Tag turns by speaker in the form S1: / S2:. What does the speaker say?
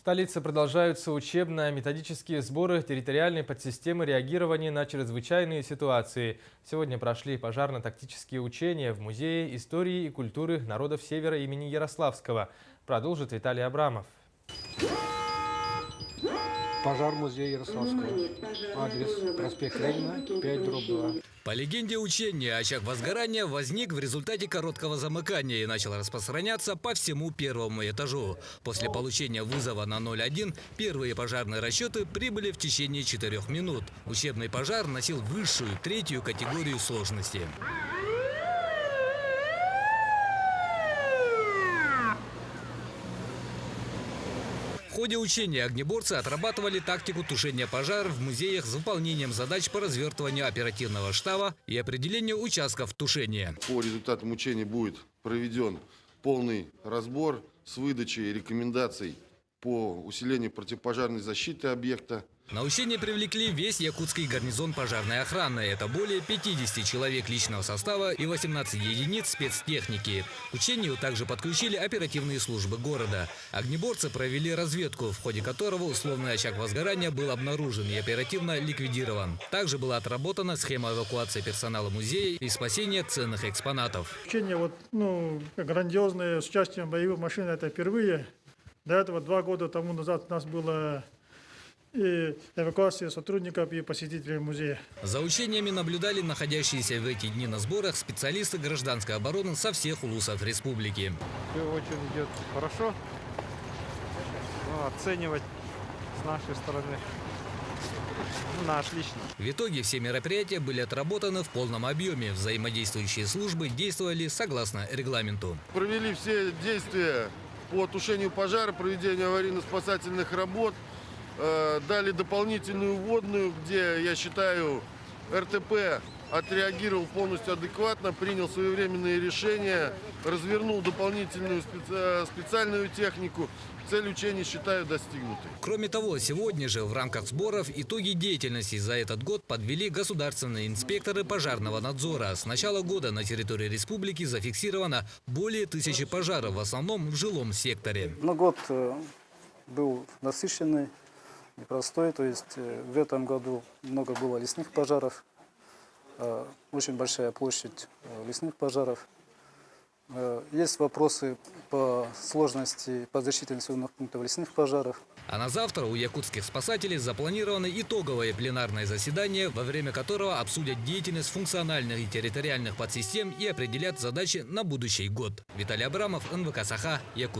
S1: столице продолжаются учебно-методические сборы территориальной подсистемы реагирования на чрезвычайные ситуации. Сегодня прошли пожарно-тактические учения в Музее истории и культуры народов Севера имени Ярославского. Продолжит Виталий Абрамов.
S2: Пожар музея Ярославского. Адрес: проспект Ленина, 5/2.
S3: По легенде учения, очаг возгорания возник в результате короткого замыкания и начал распространяться по всему первому этажу. После получения вызова на 01 первые пожарные расчеты прибыли в течение 4 минут. Учебный пожар носил высшую, 3-ю категорию сложности. В ходе учения огнеборцы отрабатывали тактику тушения пожаров в музеях с выполнением задач по развертыванию оперативного штаба и определению участков тушения.
S4: По результатам учения будет проведен полный разбор с выдачей рекомендаций по усилению противопожарной защиты объекта.
S3: На учение привлекли весь якутский гарнизон пожарной охраны. Это более 50 человек личного состава и 18 единиц спецтехники. К учению также подключили оперативные службы города. Огнеборцы провели разведку, в ходе которого условный очаг возгорания был обнаружен и оперативно ликвидирован. Также была отработана схема эвакуации персонала музея и спасения ценных экспонатов.
S5: Учение грандиозное с участием боевых машин — это впервые. До этого 2 года тому назад у нас была и эвакуация сотрудников и посетителей музея.
S3: За учениями наблюдали находящиеся в эти дни на сборах специалисты гражданской обороны со всех улусов республики.
S6: Все очень идет хорошо. Оценивать с нашей стороны на отлично.
S3: В итоге все мероприятия были отработаны в полном объеме. Взаимодействующие службы действовали согласно регламенту.
S4: Провели все действия по тушению пожара, проведению аварийно-спасательных работ. Дали дополнительную вводную, где, я считаю, РТП отреагировал полностью адекватно, принял своевременные решения, развернул дополнительную специальную технику. Цель учений, считаю, достигнутой.
S3: Кроме того, сегодня же в рамках сборов итоги деятельности за этот год подвели государственные инспекторы пожарного надзора. С начала года на территории республики зафиксировано более 1000 пожаров, в основном в жилом секторе.
S7: Но год был насыщенный, непростой, то есть в этом году много было лесных пожаров, очень большая площадь лесных пожаров. Есть вопросы по сложности, по защите населенных пунктов лесных пожаров.
S3: А на завтра у якутских спасателей запланировано итоговое пленарное заседание, во время которого обсудят деятельность функциональных и территориальных подсистем и определят задачи на будущий год. Виталий Абрамов, НВК «Саха», Якутия.